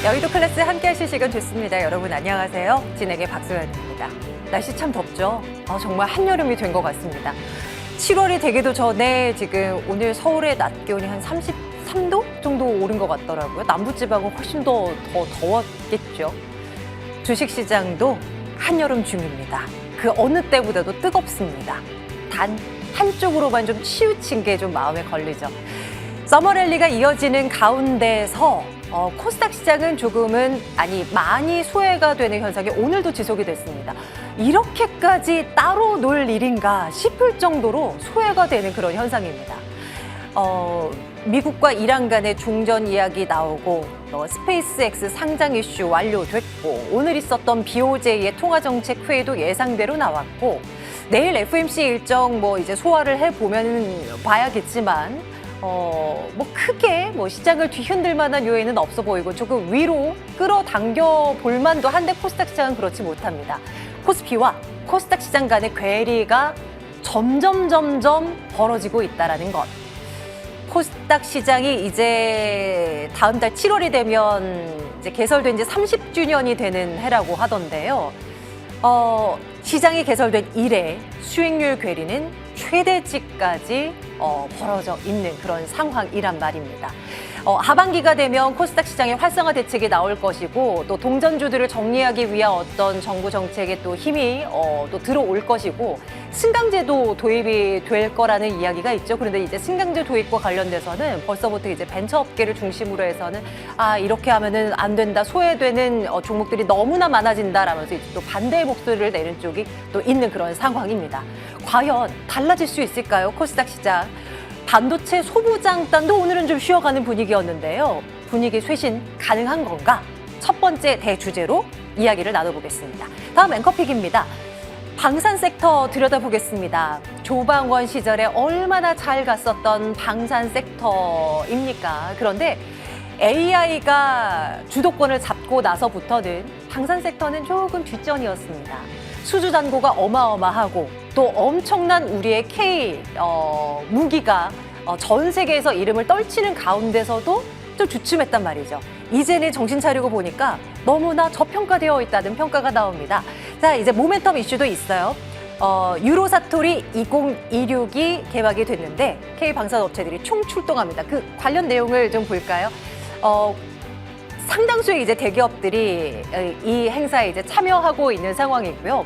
여의도 클래스 함께 하실 시간 됐습니다. 여러분 안녕하세요. 진에게 박소연입니다. 날씨 참 덥죠? 정말 한여름이 된 것 같습니다. 7월이 되기도 전에 지금 오늘 서울의 낮 기온이 한 33도 정도 오른 것 같더라고요. 남부지방은 훨씬 더 더웠겠죠. 주식시장도 한여름 중입니다. 그 어느 때보다도 뜨겁습니다. 단 한쪽으로만 좀 치우친 게 좀 마음에 걸리죠. 서머랠리가 이어지는 가운데서 코스닥 시장은 많이 소외가 되는 현상이 오늘도 지속이 됐습니다. 이렇게까지 따로 놀 일인가 싶을 정도로 소외가 되는 그런 현상입니다. 미국과 이란 간의 종전 이야기 나오고 스페이스X 상장 이슈 완료됐고 오늘 있었던 BOJ의 통화정책 회의도 예상대로 나왔고 내일 FOMC 일정 이제 소화를 해보면 봐야겠지만 크게 시장을 뒤흔들 만한 요인은 없어 보이고 조금 위로 끌어당겨 볼 만도 한데 코스닥 시장은 그렇지 못합니다. 코스피와 코스닥 시장 간의 괴리가 점점 벌어지고 있다는 것. 코스닥 시장이 이제 다음 달 7월이 되면 이제 개설된 지 30주년이 되는 해라고 하던데요. 시장이 개설된 이래 수익률 괴리는 최대치까지 벌어져 있는 그런 상황이란 말입니다. 하반기가 되면 코스닥 시장의 활성화 대책이 나올 것이고 또 동전주들을 정리하기 위한 어떤 정부 정책에 또 힘이 또 들어올 것이고 승강제도 도입이 될 거라는 이야기가 있죠. 그런데 이제 승강제 도입과 관련돼서는 벌써부터 이제 벤처업계를 중심으로 해서는 이렇게 하면은 안 된다, 소외되는 종목들이 너무나 많아진다라면서 이제 또 반대의 목소리를 내는 쪽이 또 있는 그런 상황입니다. 과연 달라질 수 있을까요? 코스닥 시장. 반도체 소부장단도 오늘은 좀 쉬어가는 분위기였는데요. 분위기 쇄신 가능한 건가? 첫 번째 대주제로 이야기를 나눠보겠습니다. 다음 앵커픽입니다. 방산 섹터 들여다보겠습니다. 조방원 시절에 얼마나 잘 갔었던 방산 섹터입니까? 그런데 AI가 주도권을 잡고 나서부터는 방산 섹터는 조금 뒷전이었습니다. 수주 잔고가 어마어마하고 또 엄청난 우리의 K 무기가 전 세계에서 이름을 떨치는 가운데서도 좀 주춤했단 말이죠. 이제는 정신 차리고 보니까 너무나 저평가되어 있다는 평가가 나옵니다. 자, 이제 모멘텀 이슈도 있어요. 유로사토리 2026이 개막이 됐는데 K 방산 업체들이 총출동합니다. 그 관련 내용을 좀 볼까요? 상당수의 이제 대기업들이 이 행사에 이제 참여하고 있는 상황이고요.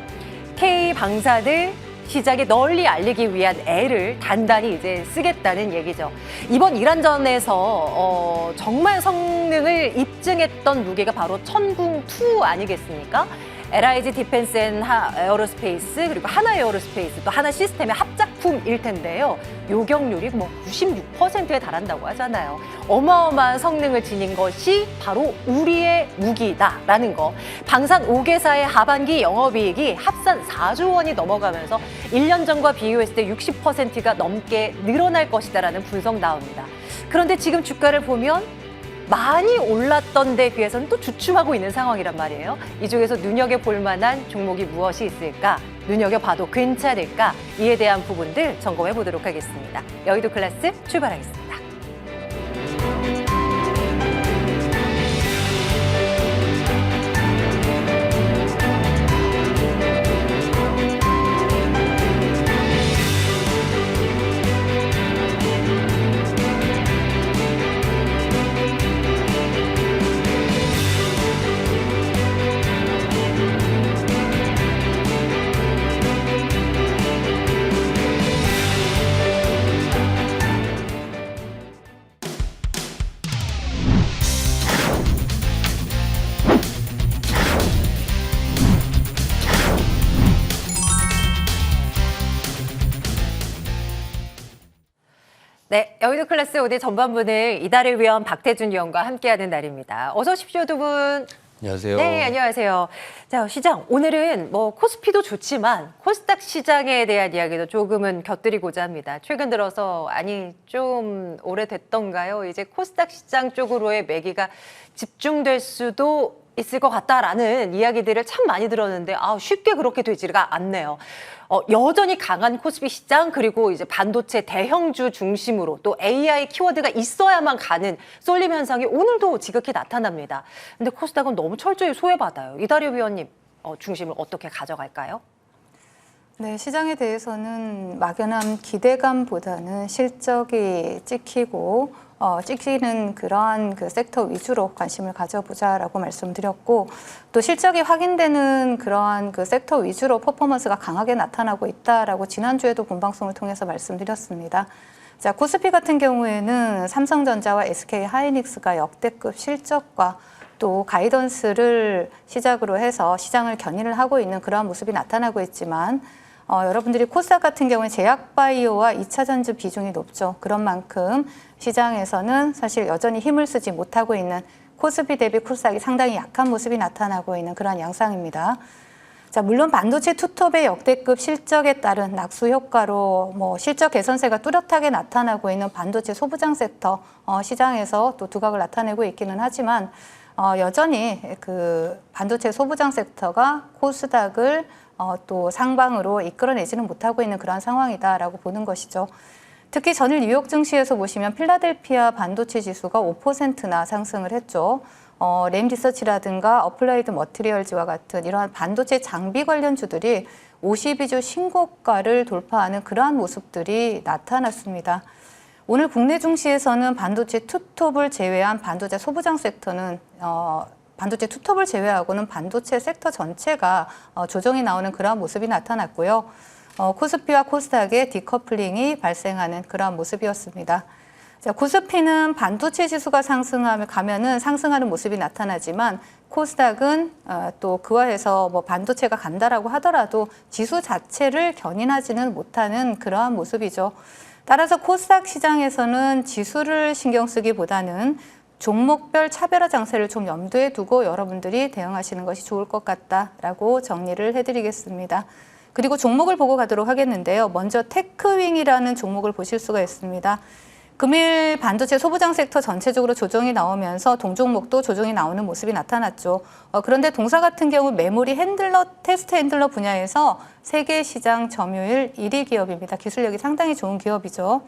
K 방산을 시장에 널리 알리기 위한 애를 단단히 이제 쓰겠다는 얘기죠. 이번 이란전에서 정말 성능을 입증했던 무기가 바로 천궁2 아니겠습니까? LIG 디펜스 앤 에어로스페이스 그리고 하나 에어로스페이스 또 하나 시스템의 합작품일 텐데요. 요격률이 96%에 달한다고 하잖아요. 어마어마한 성능을 지닌 것이 바로 우리의 무기다라는 거. 방산 5개사의 하반기 영업이익이 합산 4조 원이 넘어가면서 1년 전과 비교했을 때 60%가 넘게 늘어날 것이다라는 분석 나옵니다. 그런데 지금 주가를 보면 많이 올랐던 데 비해서는 또 주춤하고 있는 상황이란 말이에요. 이 중에서 눈여겨볼 만한 종목이 무엇이 있을까? 눈여겨봐도 괜찮을까? 이에 대한 부분들 점검해 보도록 하겠습니다. 여의도 클래스 출발하겠습니다. 네, 여의도 클래스 오늘 전반부는 이달을 위한 박태준 위원과 함께하는 날입니다. 어서 오십시오, 두 분. 안녕하세요. 네, 안녕하세요. 자, 시장 오늘은 코스피도 좋지만 코스닥 시장에 대한 이야기도 조금은 곁들이고자 합니다. 최근 들어서 좀 오래됐던가요? 이제 코스닥 시장 쪽으로의 매기가 집중될 수도 있을 것 같다라는 이야기들을 참 많이 들었는데 쉽게 그렇게 되지가 않네요. 여전히 강한 코스피 시장 그리고 이제 반도체 대형주 중심으로 또 AI 키워드가 있어야만 가는 쏠림 현상이 오늘도 지극히 나타납니다. 근데 코스닥은 너무 철저히 소외받아요. 이다려 위원님 중심을 어떻게 가져갈까요? 네, 시장에 대해서는 막연한 기대감보다는 실적이 찍히는 그러한 그 섹터 위주로 관심을 가져보자라고 말씀드렸고, 또 실적이 확인되는 그러한 그 섹터 위주로 퍼포먼스가 강하게 나타나고 있다라고 지난주에도 본방송을 통해서 말씀드렸습니다. 자, 코스피 같은 경우에는 삼성전자와 SK하이닉스가 역대급 실적과 또 가이던스를 시작으로 해서 시장을 견인을 하고 있는 그러한 모습이 나타나고 있지만 여러분들이 코스닥 같은 경우에 제약바이오와 2차 전지 비중이 높죠. 그런 만큼 시장에서는 사실 여전히 힘을 쓰지 못하고 있는 코스피 대비 코스닥이 상당히 약한 모습이 나타나고 있는 그러한 양상입니다. 자, 물론 반도체 투톱의 역대급 실적에 따른 낙수 효과로 실적 개선세가 뚜렷하게 나타나고 있는 반도체 소부장 섹터 시장에서 또 두각을 나타내고 있기는 하지만 여전히 그 반도체 소부장 섹터가 코스닥을 또 상방으로 이끌어내지는 못하고 있는 그런 상황이다라고 보는 것이죠. 특히 전일 뉴욕 증시에서 보시면 필라델피아 반도체 지수가 5%나 상승을 했죠. 램 리서치라든가 어플라이드 머티리얼즈와 같은 이러한 반도체 장비 관련주들이 52주 신고가를 돌파하는 그러한 모습들이 나타났습니다. 오늘 국내 증시에서는 반도체 투톱을 제외한 반도체 소부장 섹터는 반도체 투톱을 제외하고는 반도체 섹터 전체가 조정이 나오는 그러한 모습이 나타났고요. 코스피와 코스닥의 디커플링이 발생하는 그러한 모습이었습니다. 자, 코스피는 반도체 지수가 가면은 상승하는 모습이 나타나지만 코스닥은 또 그와 해서 반도체가 간다라고 하더라도 지수 자체를 견인하지는 못하는 그러한 모습이죠. 따라서 코스닥 시장에서는 지수를 신경 쓰기보다는 종목별 차별화 장세를 좀 염두에 두고 여러분들이 대응하시는 것이 좋을 것 같다라고 정리를 해드리겠습니다. 그리고 종목을 보고 가도록 하겠는데요. 먼저 테크윙이라는 종목을 보실 수가 있습니다. 금일 반도체 소부장 섹터 전체적으로 조정이 나오면서 동종목도 조정이 나오는 모습이 나타났죠. 그런데 동사 같은 경우 메모리 테스트 핸들러 분야에서 세계 시장 점유율 1위 기업입니다. 기술력이 상당히 좋은 기업이죠.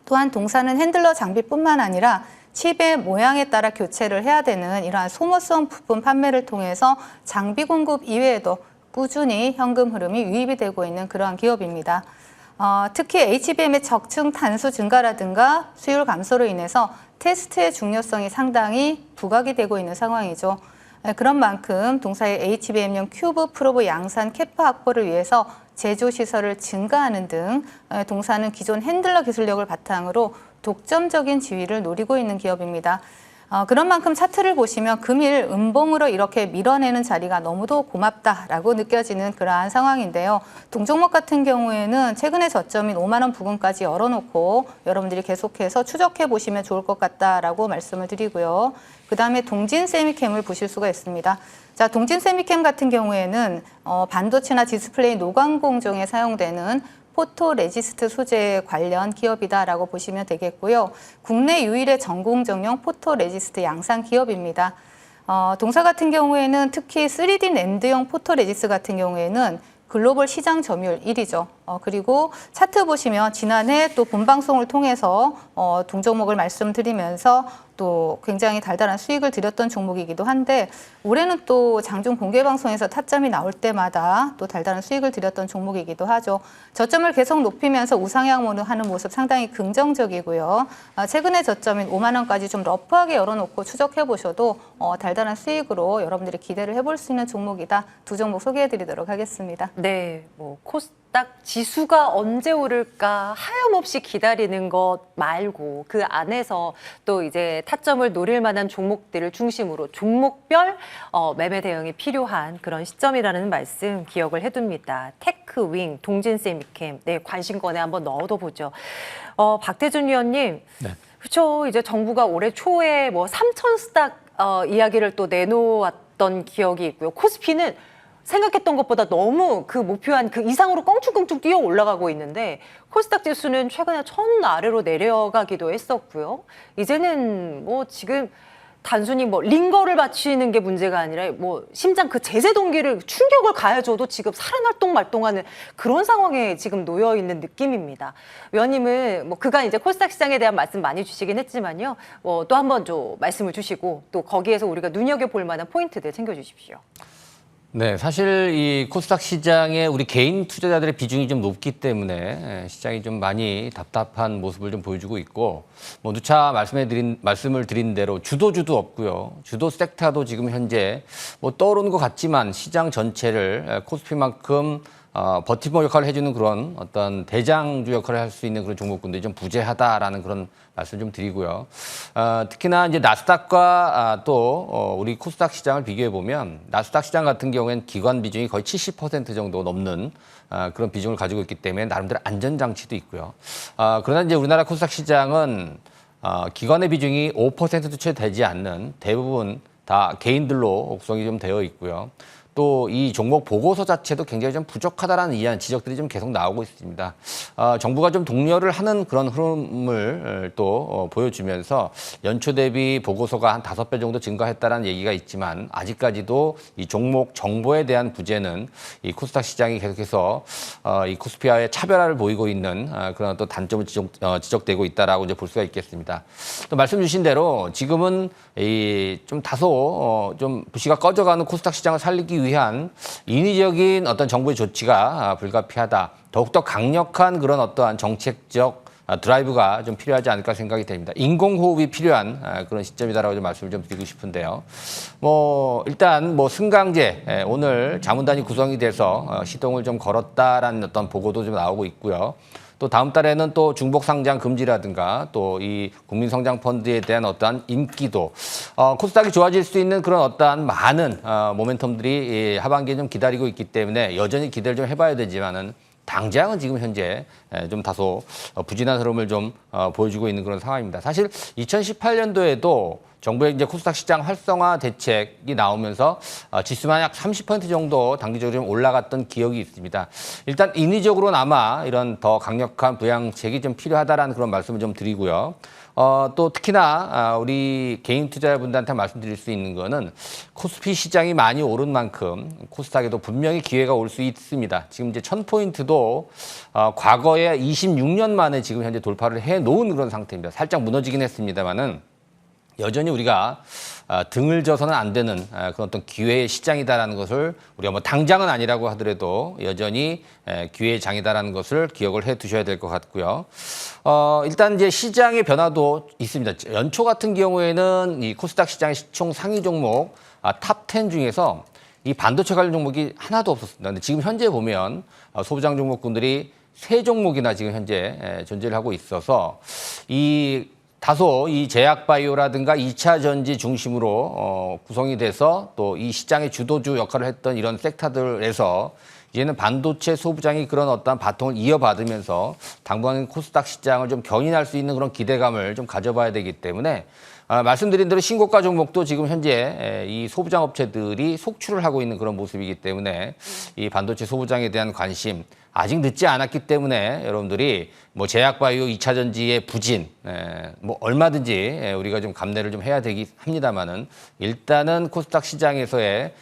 또한 동사는 핸들러 장비뿐만 아니라 칩의 모양에 따라 교체를 해야 되는 이러한 소모성 부품 판매를 통해서 장비 공급 이외에도 꾸준히 현금 흐름이 유입이 되고 있는 그러한 기업입니다. 특히 HBM의 적층 탄소 증가라든가 수율 감소로 인해서 테스트의 중요성이 상당히 부각이 되고 있는 상황이죠. 그런 만큼 동사의 HBM용 큐브 프로브 양산 캐파 확보를 위해서 제조 시설을 증가하는 등 동사는 기존 핸들러 기술력을 바탕으로 독점적인 지위를 노리고 있는 기업입니다. 그런 만큼 차트를 보시면 금일 음봉으로 이렇게 밀어내는 자리가 너무도 고맙다라고 느껴지는 그러한 상황인데요. 동종목 같은 경우에는 최근의 저점인 5만 원 부근까지 열어놓고 여러분들이 계속해서 추적해 보시면 좋을 것 같다라고 말씀을 드리고요. 그다음에 동진세미캠을 보실 수가 있습니다. 자, 동진세미캠 같은 경우에는 반도체나 디스플레이 노광 공정에 사용되는 포토레지스트 소재 관련 기업이다라고 보시면 되겠고요. 국내 유일의 전공정용 포토레지스트 양산 기업입니다. 동사 같은 경우에는 특히 3D 랜드용 포토레지스트 같은 경우에는 글로벌 시장 점유율 1위죠. 그리고 차트 보시면 지난해 또 본방송을 통해서 동종목을 말씀드리면서 또 굉장히 달달한 수익을 드렸던 종목이기도 한데 올해는 또 장중 공개 방송에서 타점이 나올 때마다 또 달달한 수익을 드렸던 종목이기도 하죠. 저점을 계속 높이면서 우상향 하는 모습 상당히 긍정적이고요. 최근에 저점인 5만 원까지 좀 러프하게 열어놓고 추적해 보셔도 달달한 수익으로 여러분들이 기대를 해볼 수 있는 종목이다. 두 종목 소개해드리도록 하겠습니다. 네, 코스닥 지수가 언제 오를까 하염없이 기다리는 것 말고 그 안에서 또 이제 타점을 노릴 만한 종목들을 중심으로 종목별 매매 대응이 필요한 그런 시점이라는 말씀 기억을 해둡니다. 테크윙, 동진세미캠, 네, 관심권에 한번 넣어둬보죠. 박태준 위원님, 네. 그렇죠. 이제 정부가 올해 초에 3천 스탁 이야기를 또 내놓았던 기억이 있고요. 코스피는 생각했던 것보다 너무 그 목표한 그 이상으로 껑충껑충 뛰어 올라가고 있는데 코스닥 지수는 최근에 1000 아래로 내려가기도 했었고요. 이제는 지금 단순히 뭐 링거를 맞추는 게 문제가 아니라 뭐 심장 그 제세 동기를 충격을 가해줘도 지금 살아날동 말동하는 그런 상황에 지금 놓여 있는 느낌입니다. 위원님은 뭐 그간 이제 코스닥 시장에 대한 말씀 많이 주시긴 했지만요. 또 한 번 좀 말씀을 주시고 또 거기에서 우리가 눈여겨볼 만한 포인트들 챙겨주십시오. 네, 사실 이 코스닥 시장에 우리 개인 투자자들의 비중이 좀 높기 때문에 시장이 좀 많이 답답한 모습을 좀 보여주고 있고, 뭐 누차 말씀을 드린 대로 주도주도 없고요. 주도 섹터도 지금 현재 뭐 떠오르는 것 같지만 시장 전체를 코스피만큼 버티버 역할을 해주는 그런 어떤 대장주 역할을 할 수 있는 그런 종목군들이 좀 부재하다라는 그런 말씀 좀 드리고요. 특히나 이제 나스닥과 또 우리 코스닥 시장을 비교해 보면 나스닥 시장 같은 경우에는 기관 비중이 거의 70% 정도 넘는 그런 비중을 가지고 있기 때문에 나름대로 안전장치도 있고요. 그러나 이제 우리나라 코스닥 시장은 기관의 비중이 5%도 채 되지 않는 대부분 다 개인들로 구성이 좀 되어 있고요. 또 이 종목 보고서 자체도 굉장히 좀 부족하다라는 이한 지적들이 좀 계속 나오고 있습니다. 정부가 좀 독려를 하는 그런 흐름을 또 보여주면서 연초 대비 보고서가 한 5배 정도 증가했다라는 얘기가 있지만 아직까지도 이 종목 정보에 대한 부재는 이 코스닥 시장이 계속해서 이 코스피와의 차별화를 보이고 있는 그런 또 단점을 지적되고 있다라고 이제 볼 수가 있겠습니다. 또 말씀 주신 대로 지금은 이 좀 다소 좀 부시가 꺼져가는 코스닥 시장을 살리기 위한 인위적인 어떤 정부의 조치가 불가피하다. 더욱더 강력한 그런 어떠한 정책적 드라이브가 좀 필요하지 않을까 생각이 됩니다. 인공호흡이 필요한 그런 시점이다라고 좀 말씀을 좀 드리고 싶은데요. 뭐 일단 뭐 승강제 오늘 자문단이 구성이 돼서 시동을 좀 걸었다라는 어떤 보고도 좀 나오고 있고요. 또 다음 달에는 또 중복 상장 금지라든가 또 이 국민성장 펀드에 대한 어떠한 인기도 코스닥이 좋아질 수 있는 그런 어떠한 많은 모멘텀들이 하반기에 좀 기다리고 있기 때문에 여전히 기대를 좀 해봐야 되지만은 당장은 지금 현재 좀 다소 부진한 흐름을 좀 보여주고 있는 그런 상황입니다. 사실 2018년도에도 정부의 이제 코스닥 시장 활성화 대책이 나오면서 지수만 약 30% 정도 단기적으로 좀 올라갔던 기억이 있습니다. 일단 인위적으로나마 이런 더 강력한 부양책이 좀 필요하다라는 그런 말씀을 좀 드리고요. 또 특히나 우리 개인 투자자분들한테 말씀드릴 수 있는 거는 코스피 시장이 많이 오른 만큼 코스닥에도 분명히 기회가 올 수 있습니다. 지금 이제 1000포인트도 과거에 26년 만에 지금 현재 돌파를 해 놓은 그런 상태입니다. 살짝 무너지긴 했습니다만은 여전히 우리가 등을 져서는 안 되는 그런 어떤 기회의 시장이다라는 것을 우리가 뭐 당장은 아니라고 하더라도 여전히 기회의 장이다라는 것을 기억을 해 두셔야 될 것 같고요. 일단 이제 시장의 변화도 있습니다. 연초 같은 경우에는 이 코스닥 시장의 시총 상위 종목 탑 10 중에서 이 반도체 관련 종목이 하나도 없었습니다. 근데 지금 현재 보면 소부장 종목군들이 3종목이나 지금 현재 존재를 하고 있어서 다소 이 제약바이오라든가 2차 전지 중심으로 구성이 돼서 또 이 시장의 주도주 역할을 했던 이런 섹터들에서 이제는 반도체 소부장이 그런 어떤 바통을 이어받으면서 당분간 코스닥 시장을 좀 견인할 수 있는 그런 기대감을 좀 가져봐야 되기 때문에 말씀드린 대로 신고가 종목도 지금 현재 이 소부장 업체들이 속출을 하고 있는 그런 모습이기 때문에 이 반도체 소부장에 대한 관심 아직 늦지 않았기 때문에 여러분들이 뭐 제약바이오 2차 전지의 부진 뭐 얼마든지 우리가 좀 감내를 좀 해야 되긴 합니다만은 일단은 코스닥 시장에서의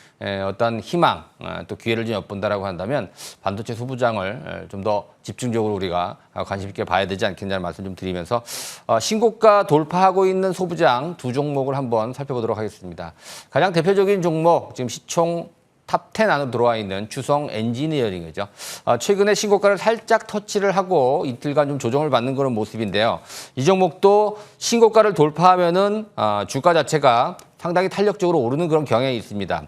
어떤 희망 또 기회를 좀 엿본다라고 한다면 반도체 소부장을 좀 더 집중적으로 우리가 관심 있게 봐야 되지 않겠냐는 말씀 좀 드리면서 신고가 돌파하고 있는 소부장 2종목을 한번 살펴보도록 하겠습니다. 가장 대표적인 종목 지금 시총 탑 10 안으로 들어와 있는 주성 엔지니어링이죠. 최근에 신고가를 살짝 터치를 하고 이틀간 좀 조정을 받는 그런 모습인데요. 이 종목도 신고가를 돌파하면은 주가 자체가 상당히 탄력적으로 오르는 그런 경향이 있습니다.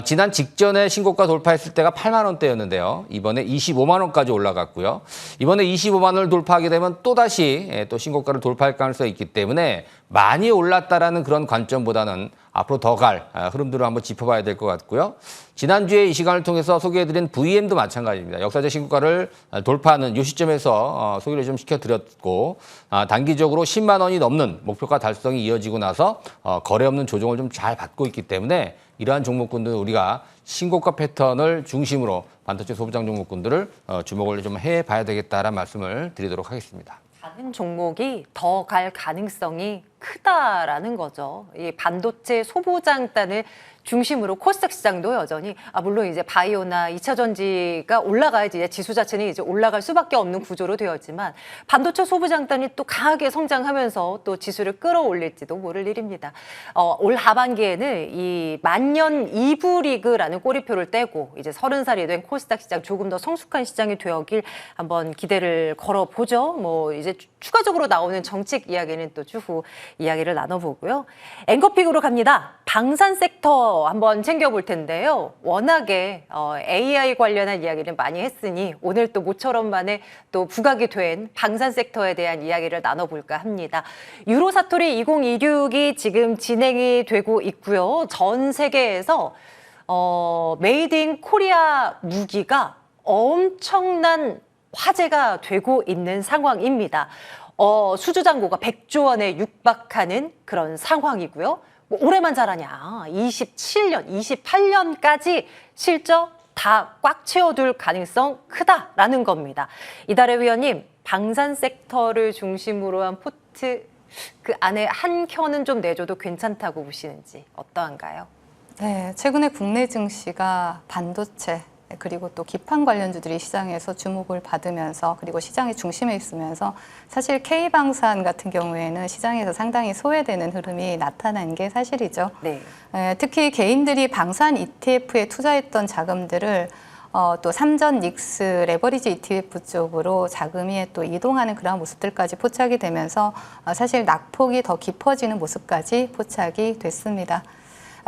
지난 직전에 신고가 돌파했을 때가 8만 원대였는데요. 이번에 25만 원까지 올라갔고요. 이번에 25만 원을 돌파하게 되면 또다시 또 신고가를 돌파할 가능성이 있기 때문에 많이 올랐다라는 그런 관점보다는 앞으로 더 갈 흐름들을 한번 짚어봐야 될 것 같고요. 지난주에 이 시간을 통해서 소개해드린 VM도 마찬가지입니다. 역사적 신고가를 돌파하는 이 시점에서 소개를 좀 시켜드렸고 단기적으로 10만 원이 넘는 목표가 달성이 이어지고 나서 거래 없는 조정을 좀 잘 받고 있기 때문에 이러한 종목군들은 우리가 신고가 패턴을 중심으로 반도체 소부장 종목군들을 주목을 좀 해봐야 되겠다라는 말씀을 드리도록 하겠습니다. 다른 종목이 더 갈 가능성이 크다라는 거죠. 이 반도체 소부장단을 중심으로 코스닥 시장도 여전히 물론 이제 바이오나 2차 전지가 올라가야지 이제 지수 자체는 이제 올라갈 수밖에 없는 구조로 되었지만 반도체 소부장단이 또 강하게 성장하면서 또 지수를 끌어올릴지도 모를 일입니다. 올 하반기에는 이 만년 2부 리그라는 꼬리표를 떼고 이제 30살이 된 코스닥 시장 조금 더 성숙한 시장이 되어길 한번 기대를 걸어보죠. 뭐 이제 추가적으로 나오는 정책 이야기는 또 추후 이야기를 나눠보고요. 앵커픽으로 갑니다. 방산 섹터 한번 챙겨볼 텐데요. 워낙에 AI 관련한 이야기를 많이 했으니 오늘 또 모처럼 만에 또 부각이 된 방산 섹터에 대한 이야기를 나눠볼까 합니다. 유로사토리 2026이 지금 진행이 되고 있고요. 전 세계에서 메이드 인 코리아 무기가 엄청난 화제가 되고 있는 상황입니다. 수주 잔고가 100조 원에 육박하는 그런 상황이고요. 뭐 올해만 자라냐, 27년, 28년까지 실적 다 꽉 채워둘 가능성 크다라는 겁니다. 이달의 위원님, 방산 섹터를 중심으로 한 포트 그 안에 한 켠은 좀 내줘도 괜찮다고 보시는지 어떠한가요? 네, 최근에 국내 증시가 반도체 그리고 또 기판 관련주들이 시장에서 주목을 받으면서 그리고 시장의 중심에 있으면서 사실 K방산 같은 경우에는 시장에서 상당히 소외되는 흐름이 나타난 게 사실이죠. 네. 특히 개인들이 방산 ETF에 투자했던 자금들을 또 삼전 닉스 레버리지 ETF 쪽으로 자금이 또 이동하는 그런 모습들까지 포착이 되면서 사실 낙폭이 더 깊어지는 모습까지 포착이 됐습니다.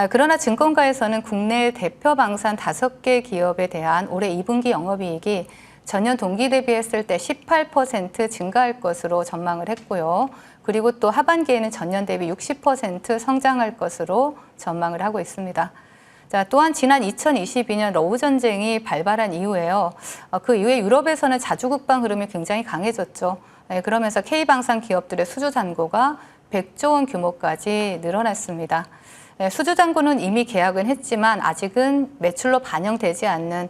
그러나 증권가에서는 국내 대표 방산 5개 기업에 대한 올해 2분기 영업이익이 전년 동기 대비했을 때 18% 증가할 것으로 전망을 했고요. 그리고 또 하반기에는 전년 대비 60% 성장할 것으로 전망을 하고 있습니다. 자, 또한 지난 2022년 러우 전쟁이 발발한 이후에요. 그 이후에 유럽에서는 자주국방 흐름이 굉장히 강해졌죠. 그러면서 K방산 기업들의 수주 잔고가 100조 원 규모까지 늘어났습니다. 수주 잔고는 이미 계약은 했지만 아직은 매출로 반영되지 않는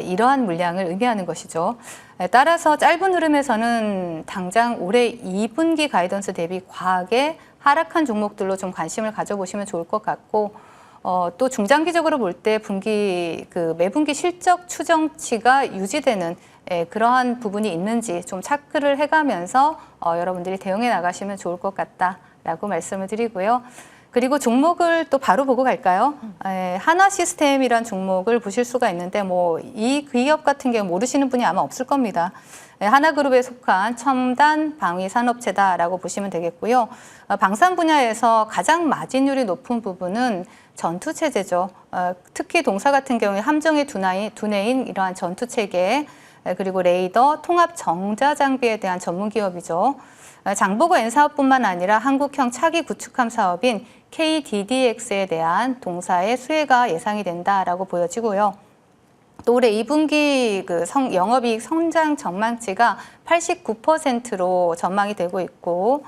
이러한 물량을 의미하는 것이죠. 따라서 짧은 흐름에서는 당장 올해 2분기 가이던스 대비 과하게 하락한 종목들로 좀 관심을 가져보시면 좋을 것 같고 또 중장기적으로 볼 때 매분기 실적 추정치가 유지되는 그러한 부분이 있는지 좀 체크를 해가면서 여러분들이 대응해 나가시면 좋을 것 같다라고 말씀을 드리고요. 그리고 종목을 또 바로 보고 갈까요? 한화시스템이란 종목을 보실 수가 있는데 이 기업 같은 경우 모르시는 분이 아마 없을 겁니다. 하나그룹에 속한 첨단 방위 산업체다라고 보시면 되겠고요. 방산 분야에서 가장 마진율이 높은 부분은 전투체제죠. 특히 동사 같은 경우에 함정의 두뇌인 이러한 전투체계 그리고 레이더, 통합 정자 장비에 대한 전문 기업이죠. 장보고 N사업뿐만 아니라 한국형 차기 구축함 사업인 KDDX에 대한 동사의 수혜가 예상이 된다라고 보여지고요. 또 올해 2분기 영업이익 성장 전망치가 89%로 전망이 되고 있고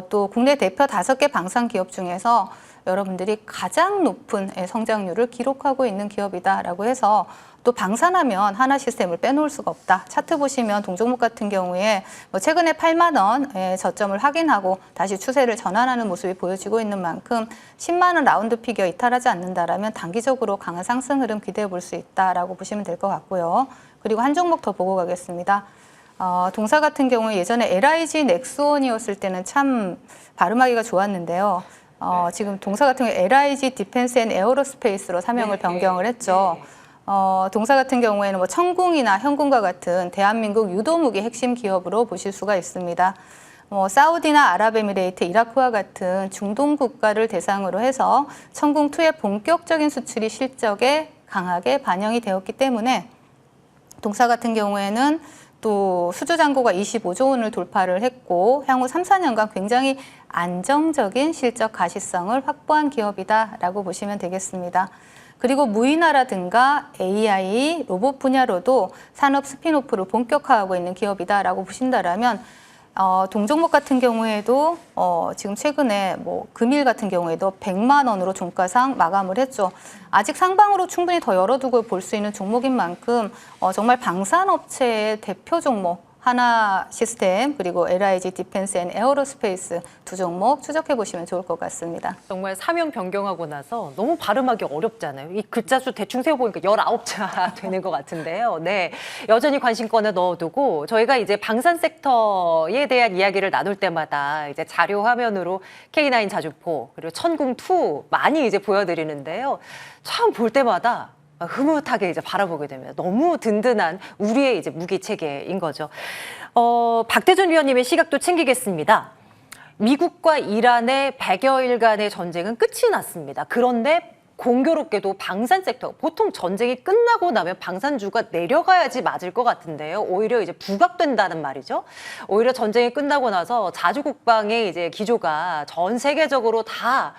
또 국내 대표 5개 방산 기업 중에서 여러분들이 가장 높은 성장률을 기록하고 있는 기업이다라고 해서 또 방산하면 하나시스템을 빼놓을 수가 없다. 차트 보시면 동종목 같은 경우에 최근에 8만 원 저점을 확인하고 다시 추세를 전환하는 모습이 보여지고 있는 만큼 10만 원 라운드 피겨 이탈하지 않는다라면 단기적으로 강한 상승 흐름 기대해 볼 수 있다라고 보시면 될 것 같고요. 그리고 한 종목 더 보고 가겠습니다. 동사 같은 경우에 예전에 LIG 넥스원이었을 때는 참 발음하기가 좋았는데요. 지금 동사 같은 경우에 LIG 디펜스 앤 에어로스페이스로 사명을 변경을 했죠. 동사 같은 경우에는 청궁이나 현궁과 같은 대한민국 유도무기 핵심 기업으로 보실 수가 있습니다. 사우디나 아랍에미레이트, 이라크와 같은 중동 국가를 대상으로 해서 청궁2의 본격적인 수출이 실적에 강하게 반영이 되었기 때문에 동사 같은 경우에는 또 수주 잔고가 25조 원을 돌파를 했고 향후 3, 4년간 굉장히 안정적인 실적 가시성을 확보한 기업이다라고 보시면 되겠습니다. 그리고 무인화라든가 AI, 로봇 분야로도 산업 스핀오프를 본격화하고 있는 기업이다라고 보신다라면 동종목 같은 경우에도 지금 최근에 금일 같은 경우에도 100만 원으로 종가상 마감을 했죠. 아직 상방으로 충분히 더 열어두고 볼 수 있는 종목인 만큼 정말 방산업체의 대표 종목 하나 시스템 그리고 LIG 디펜스 앤 에어로스페이스 두 종목 추적해 보시면 좋을 것 같습니다. 정말 사명 변경하고 나서 너무 발음하기 어렵잖아요. 이 글자 수 대충 세어보니까 19자 되는 것 같은데요. 네, 여전히 관심권에 넣어두고 저희가 이제 방산 섹터에 대한 이야기를 나눌 때마다 이제 자료 화면으로 K9 자주포 그리고 천궁2 많이 이제 보여드리는데요. 참 볼 때마다 흐뭇하게 이제 바라보게 됩니다. 너무 든든한 우리의 이제 무기 체계인 거죠. 박대준 위원님의 시각도 챙기겠습니다. 미국과 이란의 100여일간의 전쟁은 끝이 났습니다. 그런데 공교롭게도 방산 섹터, 보통 전쟁이 끝나고 나면 방산주가 내려가야지 맞을 것 같은데요. 오히려 이제 부각된다는 말이죠. 오히려 전쟁이 끝나고 나서 자주국방의 이제 기조가 전 세계적으로 다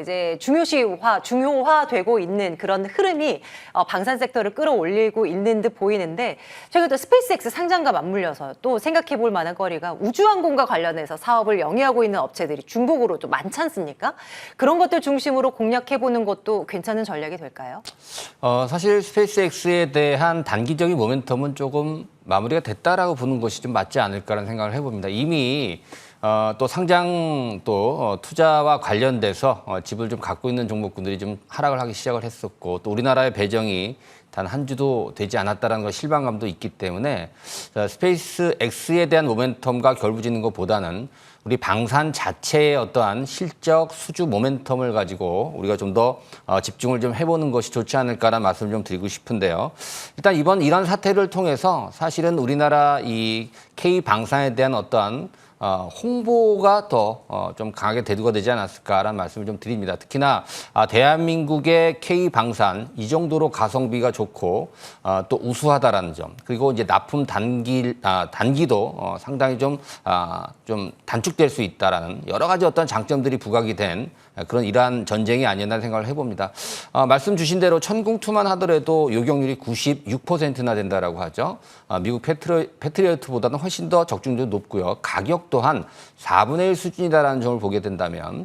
이제 중요화되고 있는 그런 흐름이 방산 섹터를 끌어올리고 있는 듯 보이는데 최근 또 스페이스X 상장과 맞물려서 또 생각해 볼 만한 거리가 우주항공과 관련해서 사업을 영위하고 있는 업체들이 중국으로 좀 많지 않습니까? 그런 것들 중심으로 공략해 보는 것도 괜찮은 전략이 될까요? 사실 스페이스X에 대한 단기적인 모멘텀은 조금 마무리가 됐다라고 보는 것이 좀 맞지 않을까라는 생각을 해봅니다. 이미 또 상장 또 투자와 관련돼서 집을 좀 갖고 있는 종목군들이 좀 하락을 하기 시작을 했었고 또 우리나라의 배정이 단 한 주도 되지 않았다는 걸 실망감도 있기 때문에 스페이스X에 대한 모멘텀과 결부짓는 것보다는 우리 방산 자체의 어떠한 실적 수주 모멘텀을 가지고 우리가 좀 더 집중을 좀 해보는 것이 좋지 않을까라는 말씀을 좀 드리고 싶은데요. 일단 이번 이런 사태를 통해서 사실은 우리나라 이 K 방산에 대한 어떠한 홍보가 더 좀 강하게 대두가 되지 않았을까라는 말씀을 좀 드립니다. 특히나 대한민국의 K 방산 이 정도로 가성비가 좋고 또 우수하다라는 점 그리고 이제 납품 단기도 상당히 좀 단축될 수 있다라는 여러 가지 어떤 장점들이 부각이 된 그런 이러한 전쟁이 아니었나 생각을 해봅니다. 말씀 주신 대로 천궁2만 하더라도 요격률이 96%나 된다라고 하죠. 미국 패트리어트보다는 훨씬 더 적중률도 높고요. 가격 또한 4분의 1 수준이다라는 점을 보게 된다면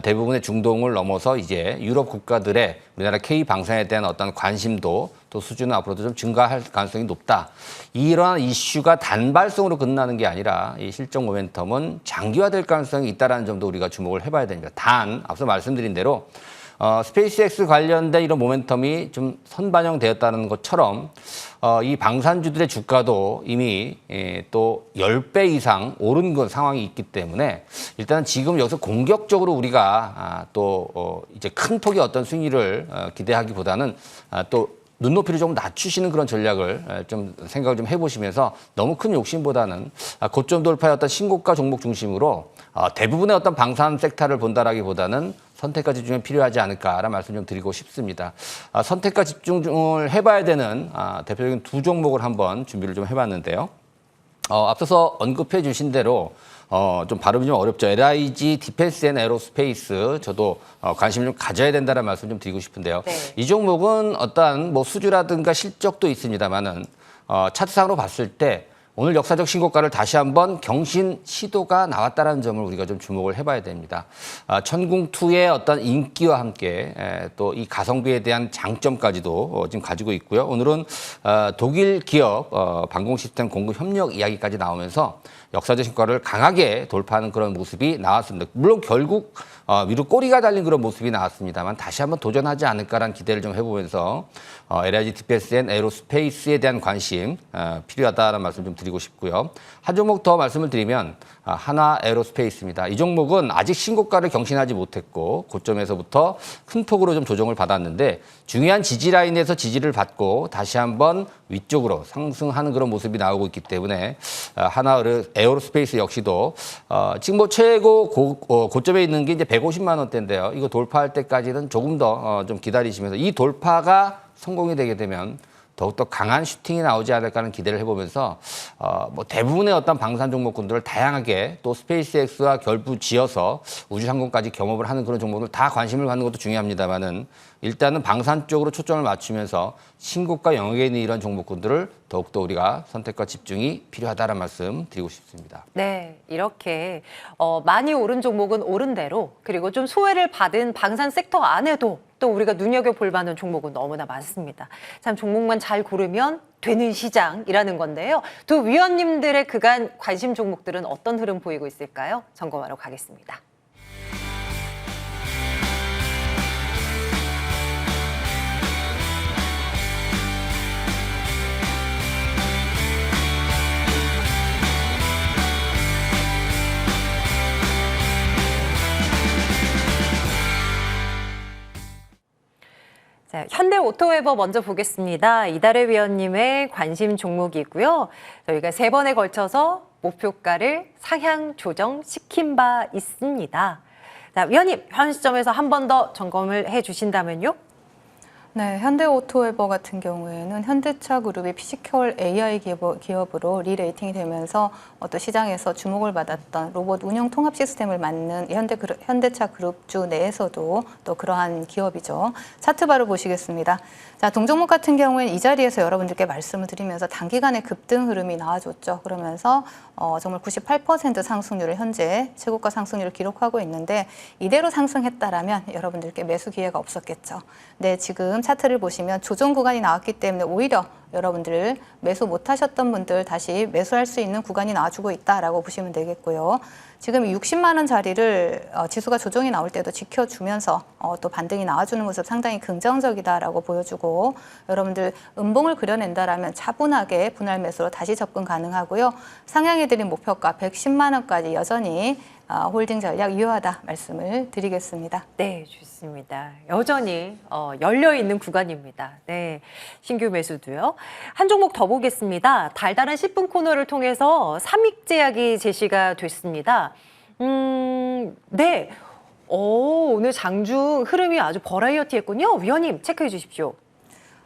대부분의 중동을 넘어서 이제 유럽 국가들의 우리나라 K 방산에 대한 어떤 관심도 또 수준은 앞으로도 좀 증가할 가능성이 높다. 이러한 이슈가 단발성으로 끝나는 게 아니라 이 실적 모멘텀은 장기화될 가능성이 있다는 점도 우리가 주목을 해봐야 됩니다. 단 앞서 말씀드린 대로 스페이스X 관련된 이런 모멘텀이 좀 선반영되었다는 것처럼 이 방산주들의 주가도 이미 또 10배 이상 오른 그 상황이 있기 때문에 일단 지금 여기서 공격적으로 우리가 또 이제 큰 폭의 어떤 승리를 기대하기보다는 또 눈높이를 조금 낮추시는 그런 전략을 좀 생각을 좀 해보시면서 너무 큰 욕심보다는 고점 돌파의 어떤 신고가 종목 중심으로 대부분의 어떤 방산 섹터를 본다라기보다는 선택과 집중이 필요하지 않을까라는 말씀 좀 드리고 싶습니다. 선택과 집중을 해봐야 되는 대표적인 두 종목을 한번 준비를 좀 해봤는데요. 앞서서 언급해 주신 대로 좀 발음이 좀 어렵죠. LIG 디펜스 앤 에어로스페이스 저도 관심을 좀 가져야 된다는 말씀 좀 드리고 싶은데요. 네. 이 종목은 어떠한 뭐 수주라든가 실적도 있습니다만은 차트상으로 봤을 때 오늘 역사적 신고가를 다시 한번 경신 시도가 나왔다는 점을 우리가 좀 주목을 해봐야 됩니다. 천궁2의 어떤 인기와 함께 또 이 가성비에 대한 장점까지도 지금 가지고 있고요. 오늘은 독일 기업 방공 시스템 공급 협력 이야기까지 나오면서 역사적 신고가를 강하게 돌파하는 그런 모습이 나왔습니다. 물론 결국 위로 꼬리가 달린 그런 모습이 나왔습니다만 다시 한번 도전하지 않을까라는 기대를 좀 해보면서 LIG 디펜스 앤 에어로스페이스에 대한 관심 필요하다는 말씀 좀 드리고 싶고요. 한 종목 더 말씀을 드리면 하나 에어로스페이스입니다. 이 종목은 아직 신고가를 경신하지 못했고 고점에서부터 큰 폭으로 좀 조정을 받았는데 중요한 지지 라인에서 지지를 받고 다시 한번 위쪽으로 상승하는 그런 모습이 나오고 있기 때문에 하나 에어로스페이스 역시도 지금 뭐 최고 고점에 있는 게 이제 150만 원대인데요. 이거 돌파할 때까지는 조금 더 좀 기다리시면서 이 돌파가 성공이 되게 되면 더욱더 강한 슈팅이 나오지 않을까 하는 기대를 해보면서 뭐 대부분의 어떤 방산 종목군들을 다양하게 또 스페이스X와 결부지어서 우주항공까지 겸업을 하는 그런 종목들 다 관심을 갖는 것도 중요합니다만은 일단은 방산 쪽으로 초점을 맞추면서 신고가 영역에 있는 이런 종목군들을 더욱더 우리가 선택과 집중이 필요하다는 말씀 드리고 싶습니다. 네, 이렇게 많이 오른 종목은 오른 대로 그리고 좀 소외를 받은 방산 섹터 안에도 또 또 우리가 눈여겨볼 만한 종목은 너무나 많습니다. 참 종목만 잘 고르면 되는 시장이라는 건데요. 두 위원님들의 그간 관심 종목들은 어떤 흐름 보이고 있을까요? 점검하러 가겠습니다. 자, 현대오토웨버 먼저 보겠습니다. 이달의 위원님의 관심 종목이고요. 저희가 3번에 걸쳐서 목표가를 상향 조정시킨 바 있습니다. 자, 위원님, 현 시점에서 한 번 더 점검을 해주신다면요? 네, 현대오토웨버 같은 경우에는 현대차 그룹이 피지컬 AI 기업으로 리레이팅이 되면서 또 시장에서 주목을 받았던 로봇 운영 통합 시스템을 만든 현대차 그룹주 내에서도 또 그러한 기업이죠. 차트 바로 보시겠습니다. 자, 동종목 같은 경우에는 이 자리에서 여러분들께 말씀을 드리면서 단기간에 급등 흐름이 나와줬죠. 그러면서 정말 98% 상승률을 현재 최고가 상승률을 기록하고 있는데 이대로 상승했다라면 여러분들께 매수 기회가 없었겠죠. 네, 지금 차트를 보시면 조정 구간이 나왔기 때문에 오히려 여러분들 매수 못하셨던 분들 다시 매수할 수 있는 구간이 나와주고 있다라고 보시면 되겠고요. 지금 60만 원 자리를 지수가 조정이 나올 때도 지켜주면서 또 반등이 나와주는 모습 상당히 긍정적이다라고 보여주고 여러분들 음봉을 그려낸다라면 차분하게 분할 매수로 다시 접근 가능하고요. 상향해드린 목표가 110만 원까지 여전히 홀딩 전략 유효하다 말씀을 드리겠습니다. 네, 좋습니다. 여전히 열려있는 구간입니다. 네, 신규 매수도요. 한 종목 더 보겠습니다. 달달한 10분 코너를 통해서 삼익제약이 제시가 됐습니다. 네, 오늘 장중 흐름이 아주 버라이어티했군요. 위원님 체크해 주십시오.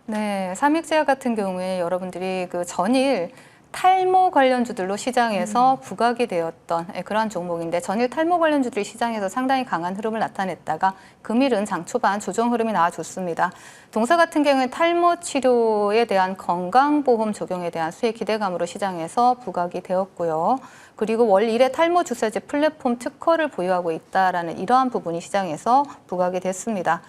네, 삼익제약 같은 경우에 여러분들이 그 전일 탈모 관련주들로 시장에서 부각이 되었던 그런 종목인데 전일 탈모 관련주들이 시장에서 상당히 강한 흐름을 나타냈다가 금일은 장 초반 조정 흐름이 나와줬습니다. 동사 같은 경우에 탈모 치료에 대한 건강보험 적용에 대한 수혜 기대감으로 시장에서 부각이 되었고요. 그리고 월 1회 탈모 주사제 플랫폼 특허를 보유하고 있다라는 이러한 부분이 시장에서 부각이 됐습니다.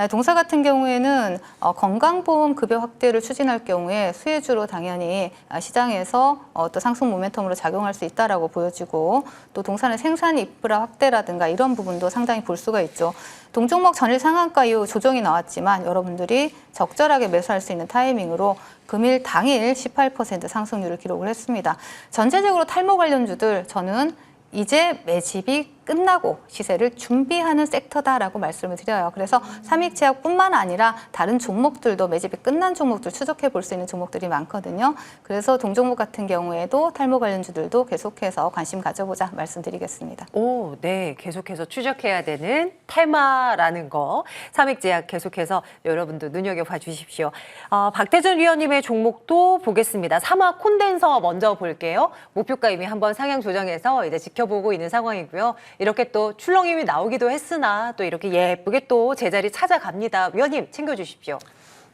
동사 같은 경우에는 건강보험 급여 확대를 추진할 경우에 수혜주로 당연히 시장에서 또 상승 모멘텀으로 작용할 수 있다라고 보여지고 또 동사는 생산 인프라 확대라든가 이런 부분도 상당히 볼 수가 있죠. 동종목 전일 상한가 이후 조정이 나왔지만 여러분들이 적절하게 매수할 수 있는 타이밍으로 금일 당일 18% 상승률을 기록을 했습니다. 전체적으로 탈모 관련주들 저는 이제 매집이 끝나고 시세를 준비하는 섹터다라고 말씀을 드려요. 그래서 삼익제약뿐만 아니라 다른 종목들도 매집이 끝난 종목들 추적해 볼 수 있는 종목들이 많거든요. 그래서 동종목 같은 경우에도 탈모 관련주들도 계속해서 관심 가져보자 말씀드리겠습니다. 오, 네, 계속해서 추적해야 되는 테마라는 거 삼익제약 계속해서 여러분도 눈여겨봐 주십시오. 박태준 위원님의 종목도 보겠습니다. 사마 콘덴서 먼저 볼게요. 목표가 이미 한번 상향 조정해서 이제 지켜보고 있는 상황이고요. 이렇게 또 출렁임이 나오기도 했으나 또 이렇게 예쁘게 또 제자리 찾아갑니다. 위원님 챙겨주십시오.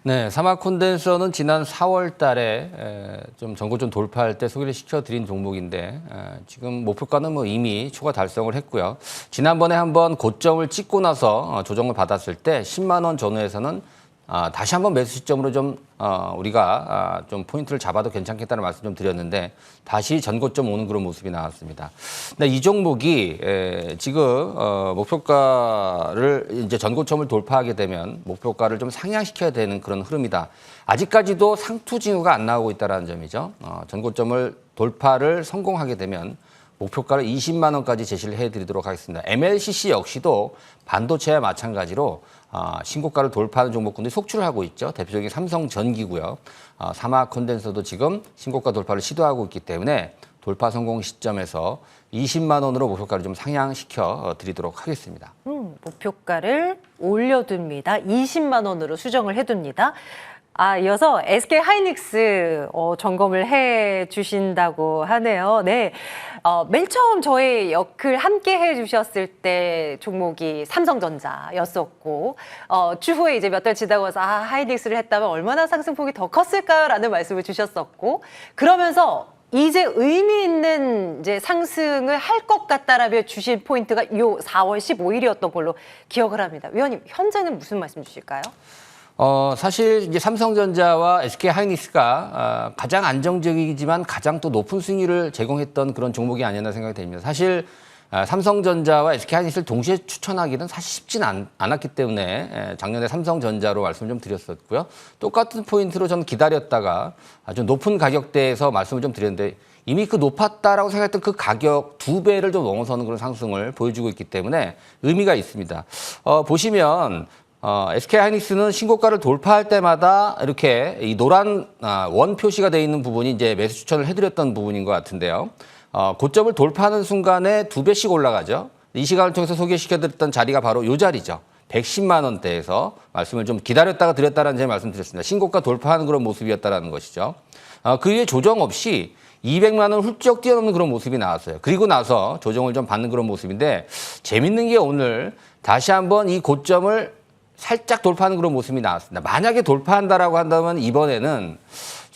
네, 사마 콘덴서는 지난 4월 달에 좀 전고점 돌파할 때 소개를 시켜드린 종목인데 지금 목표가는 뭐 이미 초과 달성을 했고요. 지난번에 한번 고점을 찍고 나서 조정을 받았을 때 10만 원 전후에서는 다시 한번 매수 시점으로 좀 우리가 좀 포인트를 잡아도 괜찮겠다는 말씀 좀 드렸는데 다시 전고점 오는 그런 모습이 나왔습니다. 근데 이 종목이 지금 목표가를 이제 전고점을 돌파하게 되면 목표가를 좀 상향시켜야 되는 그런 흐름이다. 아직까지도 상투 징후가 안 나오고 있다는 점이죠. 전고점을 돌파를 성공하게 되면 목표가를 20만 원까지 제시를 해드리도록 하겠습니다. MLCC 역시도 반도체와 마찬가지로 신고가를 돌파하는 종목군들이 속출을 하고 있죠. 대표적인 삼성전기고요. 사마 콘덴서도 지금 신고가 돌파를 시도하고 있기 때문에 돌파 성공 시점에서 20만 원으로 목표가를 좀 상향시켜 드리도록 하겠습니다. 목표가를 올려둡니다. 20만 원으로 수정을 해둡니다. 이어서 SK 하이닉스 점검을 해 주신다고 하네요. 네. 맨 처음 저희 역을 함께 해 주셨을 때 종목이 삼성전자였었고, 추후에 이제 몇 달 지나고 와서 하이닉스를 했다면 얼마나 상승폭이 더 컸을까요? 라는 말씀을 주셨었고, 그러면서 이제 의미 있는 이제 상승을 할 것 같다라며 주신 포인트가 요 4월 15일이었던 걸로 기억을 합니다. 위원님, 현재는 무슨 말씀 주실까요? 사실 이제 삼성전자와 SK 하이닉스가 가장 안정적이지만 가장 또 높은 수익률을 제공했던 그런 종목이 아니었나 생각이 됩니다. 사실 삼성전자와 SK 하이닉스를 동시에 추천하기는 사실 쉽진 않았기 때문에 작년에 삼성전자로 말씀을 좀 드렸었고요. 똑같은 포인트로 저는 기다렸다가 아주 높은 가격대에서 말씀을 좀 드렸는데 이미 그 높았다라고 생각했던 그 가격 2배를 좀 넘어서는 그런 상승을 보여주고 있기 때문에 의미가 있습니다. 보시면 SK 하이닉스는 신고가를 돌파할 때마다 이렇게 이 노란 원 표시가 되어 있는 부분이 이제 매수 추천을 해드렸던 부분인 것 같은데요. 고점을 돌파하는 순간에 2배씩 올라가죠. 이 시간을 통해서 소개시켜드렸던 자리가 바로 이 자리죠. 110만 원대에서 말씀을 좀 기다렸다가 드렸다라는 제 말씀드렸습니다. 신고가 돌파하는 그런 모습이었다라는 것이죠. 그 이후에 조정 없이 200만 원 훌쩍 뛰어넘는 그런 모습이 나왔어요. 그리고 나서 조정을 좀 받는 그런 모습인데 재밌는 게 오늘 다시 한번 이 고점을 살짝 돌파하는 그런 모습이 나왔습니다. 만약에 돌파한다라고 한다면 이번에는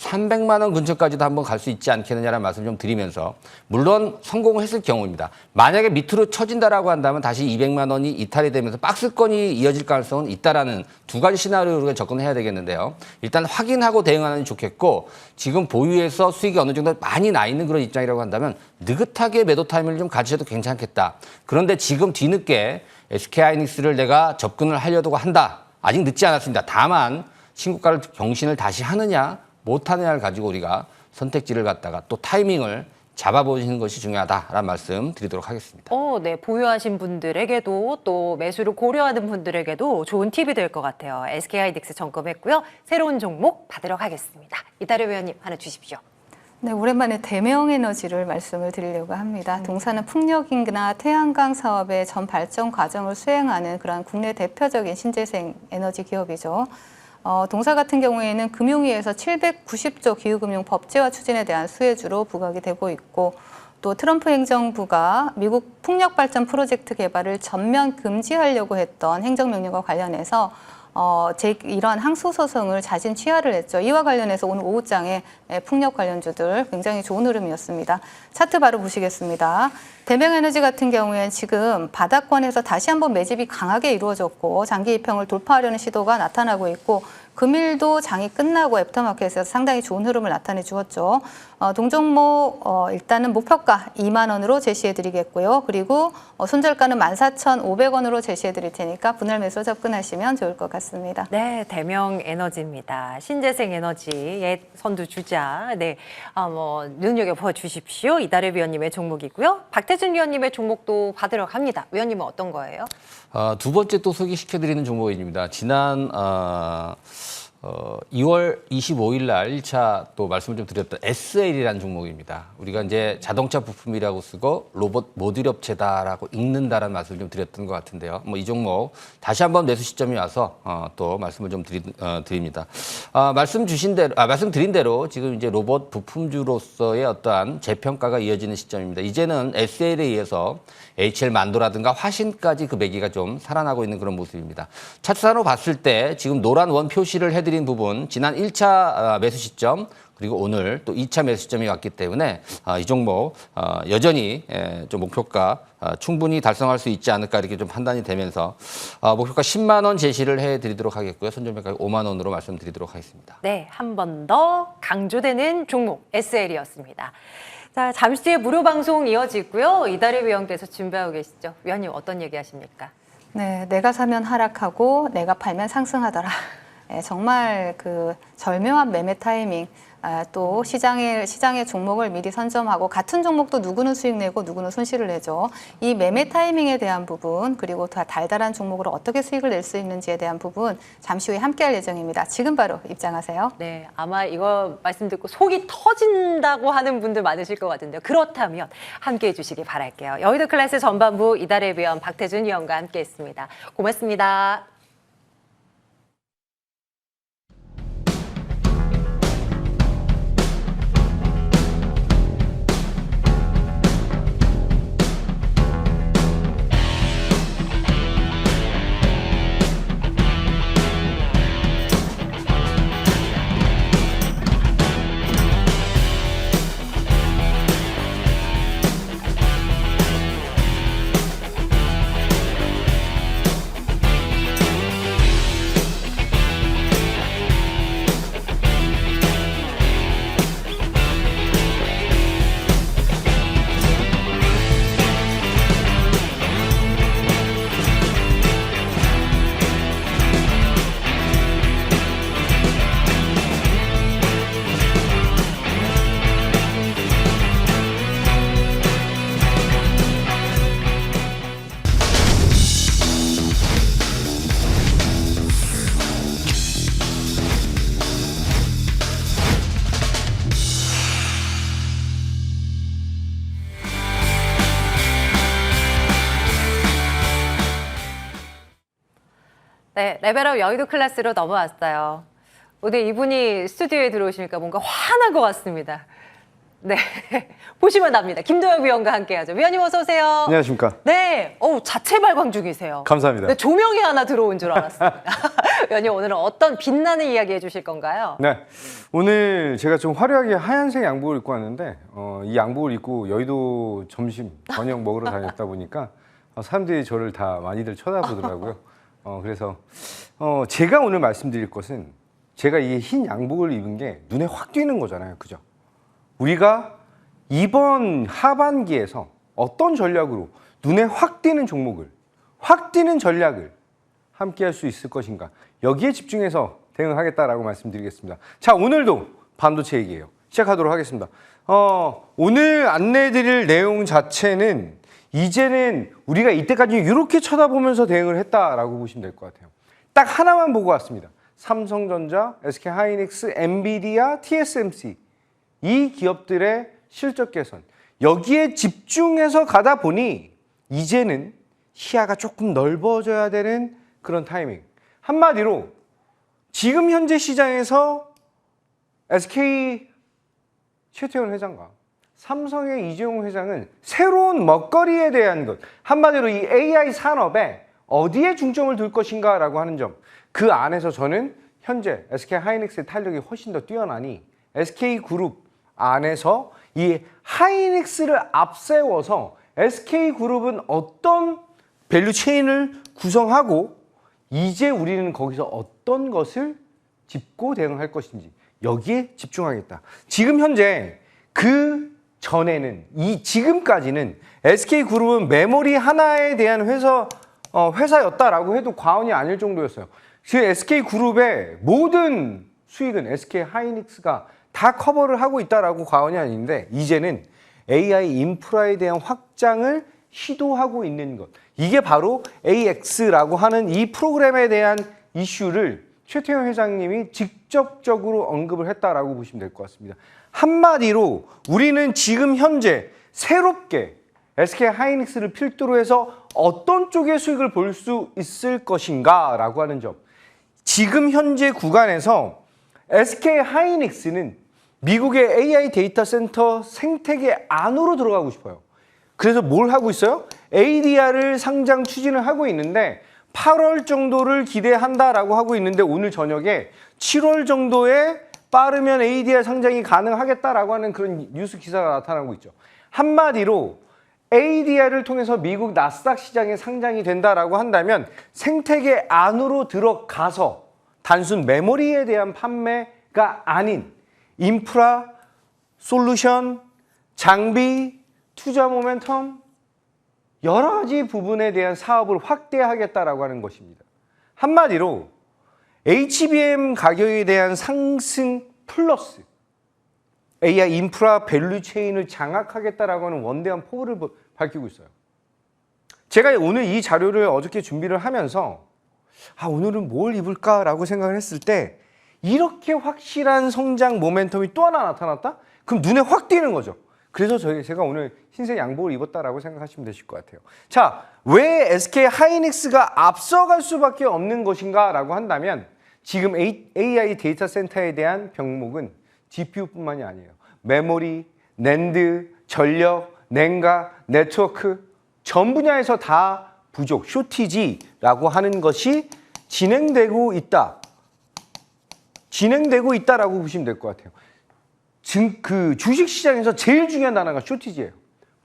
300만 원 근처까지도 한번 갈 수 있지 않겠느냐라는 말씀 좀 드리면서 물론 성공을 했을 경우입니다. 만약에 밑으로 쳐진다라고 한다면 다시 200만 원이 이탈이 되면서 박스권이 이어질 가능성은 있다라는 두 가지 시나리오로 접근해야 되겠는데요. 일단 확인하고 대응하는 게 좋겠고 지금 보유해서 수익이 어느 정도 많이 나 있는 그런 입장이라고 한다면 느긋하게 매도 타이밍을 좀 가지셔도 괜찮겠다. 그런데 지금 뒤늦게 SK 하이닉스를 내가 접근을 하려고 한다. 아직 늦지 않았습니다. 다만 신고가를 경신을 다시 하느냐 못하느냐를 가지고 우리가 선택지를 갖다가 또 타이밍을 잡아보시는 것이 중요하다라는 말씀 드리도록 하겠습니다. 네. 보유하신 분들에게도 또 매수를 고려하는 분들에게도 좋은 팁이 될 것 같아요. SK 하이닉스 점검했고요. 새로운 종목 받으러 가겠습니다. 이다래 위원님 하나 주십시오. 네, 오랜만에 대명에너지를 말씀을 드리려고 합니다. 동사는 풍력이나 태양광 사업의 전 발전 과정을 수행하는 그런 국내 대표적인 신재생 에너지 기업이죠. 동사 같은 경우에는 금융위에서 790조 기후금융 법제화 추진에 대한 수혜주로 부각이 되고 있고 또 트럼프 행정부가 미국 풍력 발전 프로젝트 개발을 전면 금지하려고 했던 행정명령과 관련해서 이러한 항소 소송을 자진 취하를 했죠. 이와 관련해서 오늘 오후장에 풍력 관련주들 굉장히 좋은 흐름이었습니다. 차트 바로 보시겠습니다. 대명에너지 같은 경우에는 지금 바닥권에서 다시 한번 매집이 강하게 이루어졌고 장기 이평을 돌파하려는 시도가 나타나고 있고 금일도 장이 끝나고 애프터마켓에서 상당히 좋은 흐름을 나타내 주었죠. 동종목 일단은 목표가 2만 원으로 제시해 드리겠고요. 그리고 손절가는 14,500원으로 제시해 드릴 테니까 분할 매수 접근하시면 좋을 것 같습니다. 네, 대명에너지입니다. 신재생 에너지의 선두주자. 네, 눈여겨봐 주십시오. 이다래 위원님의 종목이고요. 박태준 위원님의 종목도 받으러 갑니다. 위원님은 어떤 거예요? 두 번째 또 소개시켜드리는 종목입니다. 지난 2월 25일 날 1차 또 말씀을 좀 드렸던 SL이라는 종목입니다. 우리가 이제 자동차 부품이라고 쓰고 로봇 모듈 업체다라고 읽는다라는 말씀을 좀 드렸던 것 같은데요. 이 종목 다시 한번 매수 시점이 와서 또 말씀을 좀 드립니다. 말씀드린 대로 지금 이제 로봇 부품주로서의 어떠한 재평가가 이어지는 시점입니다. 이제는 SL에 의해서 HL 만도라든가 화신까지 그 매기가 좀 살아나고 있는 그런 모습입니다. 차트상으로 봤을 때 지금 노란 원 표시를 해드린 부분 지난 1차 매수 시점 그리고 오늘 또 2차 매수 시점이 왔기 때문에 이 종목 여전히 좀 목표가 충분히 달성할 수 있지 않을까 이렇게 좀 판단이 되면서 목표가 10만 원 제시를 해드리도록 하겠고요. 선점매가 5만 원으로 말씀드리도록 하겠습니다. 네, 한 번 더 강조되는 종목 SL이었습니다. 자, 잠시 뒤에 무료 방송 이어지고요. 이다래 위원께서 준비하고 계시죠. 위원님 어떤 얘기 하십니까? 네, 내가 사면 하락하고 내가 팔면 상승하더라. 네, 정말 그 절묘한 매매 타이밍, 또 시장의 종목을 미리 선점하고 같은 종목도 누구는 수익 내고 누구는 손실을 내죠. 이 매매 타이밍에 대한 부분 그리고 더 달달한 종목으로 어떻게 수익을 낼 수 있는지에 대한 부분 잠시 후에 함께할 예정입니다. 지금 바로 입장하세요. 네, 아마 이거 말씀 듣고 속이 터진다고 하는 분들 많으실 것 같은데요. 그렇다면 함께해 주시기 바랄게요. 여의도 클래스 전반부 이다래 위원 박태준 위원과 함께했습니다. 고맙습니다. 네, 레벨업 여의도 클래스로 넘어왔어요. 오늘 이분이 스튜디오에 들어오시니까 뭔가 화난 것 같습니다. 네, 보시면 압니다. 김도혁 위원과 함께하죠. 위원님 어서 오세요. 안녕하십니까. 네, 자체 발광 중이세요. 감사합니다. 네, 조명이 하나 들어온 줄 알았습니다. 위원님 오늘은 어떤 빛나는 이야기 해주실 건가요? 네, 오늘 제가 좀 화려하게 하얀색 양복을 입고 왔는데 이 양복을 입고 여의도 점심, 저녁 먹으러 다녔다 보니까 사람들이 저를 다 많이들 쳐다보더라고요. 그래서 제가 오늘 말씀드릴 것은 제가 이 흰 양복을 입은 게 눈에 확 띄는 거잖아요. 그죠? 우리가 이번 하반기에서 어떤 전략으로 눈에 확 띄는 종목을, 확 띄는 전략을 함께 할 수 있을 것인가. 여기에 집중해서 대응하겠다라고 말씀드리겠습니다. 자, 오늘도 반도체 얘기예요. 시작하도록 하겠습니다. 오늘 안내드릴 내용 자체는 이제는 우리가 이때까지 이렇게 쳐다보면서 대응을 했다라고 보시면 될 것 같아요. 딱 하나만 보고 왔습니다. 삼성전자, SK하이닉스, 엔비디아, TSMC 이 기업들의 실적 개선, 여기에 집중해서 가다 보니 이제는 시야가 조금 넓어져야 되는 그런 타이밍. 한마디로 지금 현재 시장에서 SK 최태원 회장과 삼성의 이재용 회장은 새로운 먹거리에 대한 것, 한마디로 이 AI 산업에 어디에 중점을 둘 것인가라고 하는 점, 그 안에서 저는 현재 SK하이닉스의 탄력이 훨씬 더 뛰어나니 SK그룹 안에서 이 하이닉스를 앞세워서 SK그룹은 어떤 밸류 체인을 구성하고 이제 우리는 거기서 어떤 것을 짚고 대응할 것인지 여기에 집중하겠다. 지금 현재 그 전에는 지금까지는 SK그룹은 메모리 하나에 대한 회사였다라고 해도 과언이 아닐 정도였어요. 지금 SK그룹의 모든 수익은 SK하이닉스가 다 커버를 하고 있다라고 과언이 아닌데 이제는 AI 인프라에 대한 확장을 시도하고 있는 것. 이게 바로 AX라고 하는 이 프로그램에 대한 이슈를 최태원 회장님이 직접적으로 언급을 했다라고 보시면 될 것 같습니다. 한마디로 우리는 지금 현재 새롭게 SK하이닉스를 필두로 해서 어떤 쪽의 수익을 볼 수 있을 것인가 라고 하는 점. 지금 현재 구간에서 SK하이닉스는 미국의 AI 데이터 센터 생태계 안으로 들어가고 싶어요. 그래서 뭘 하고 있어요? ADR을 상장 추진을 하고 있는데 8월 정도를 기대한다라고 하고 있는데 오늘 저녁에 7월 정도에 빠르면 ADR 상장이 가능하겠다라고 하는 그런 뉴스 기사가 나타나고 있죠. 한마디로 ADR을 통해서 미국 나스닥 시장에 상장이 된다라고 한다면 생태계 안으로 들어가서 단순 메모리에 대한 판매가 아닌 인프라, 솔루션, 장비, 투자 모멘텀 여러 가지 부분에 대한 사업을 확대하겠다라고 하는 것입니다. 한마디로 HBM 가격에 대한 상승 플러스 AI 인프라 밸류 체인을 장악하겠다라고 하는 원대한 포부를 밝히고 있어요. 제가 오늘 이 자료를 어저께 준비를 하면서 오늘은 뭘 입을까라고 생각을 했을 때 이렇게 확실한 성장 모멘텀이 또 하나 나타났다? 그럼 눈에 확 띄는 거죠. 그래서 제가 오늘 흰색 양복을 입었다라고 생각하시면 되실 것 같아요. 자, 왜 SK하이닉스가 앞서갈 수밖에 없는 것인가라고 한다면 지금 AI 데이터 센터에 대한 병목은 GPU뿐만이 아니에요. 메모리, 낸드, 전력, 냉각, 네트워크 전 분야에서 다 부족, 쇼티지라고 하는 것이 진행되고 있다라고 보시면 될 것 같아요. 그 주식시장에서 제일 중요한 단어가 쇼티지예요.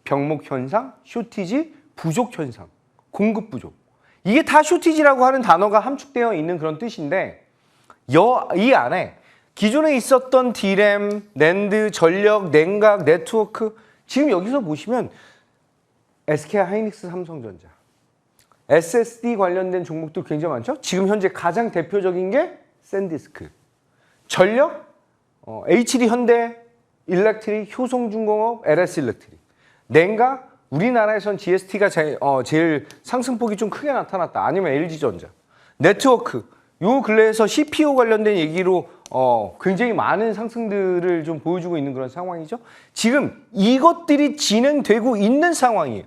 병목 현상, 쇼티지, 부족 현상, 공급 부족. 이게 다 쇼티지라고 하는 단어가 함축되어 있는 그런 뜻인데 이 안에 기존에 있었던 D램, 낸드, 전력, 냉각, 네트워크 지금 여기서 보시면 SK하이닉스, 삼성전자, SSD 관련된 종목도 굉장히 많죠. 지금 현재 가장 대표적인 게 샌디스크, 전력, HD 현대, 일렉트릭, 효성중공업, LS 일렉트릭, 냉각, 우리나라에선 GST가 제일 상승폭이 좀 크게 나타났다. 아니면 LG전자, 네트워크, 요 근래에서 CPO 관련된 얘기로 굉장히 많은 상승들을 좀 보여주고 있는 그런 상황이죠. 지금 이것들이 진행되고 있는 상황이에요.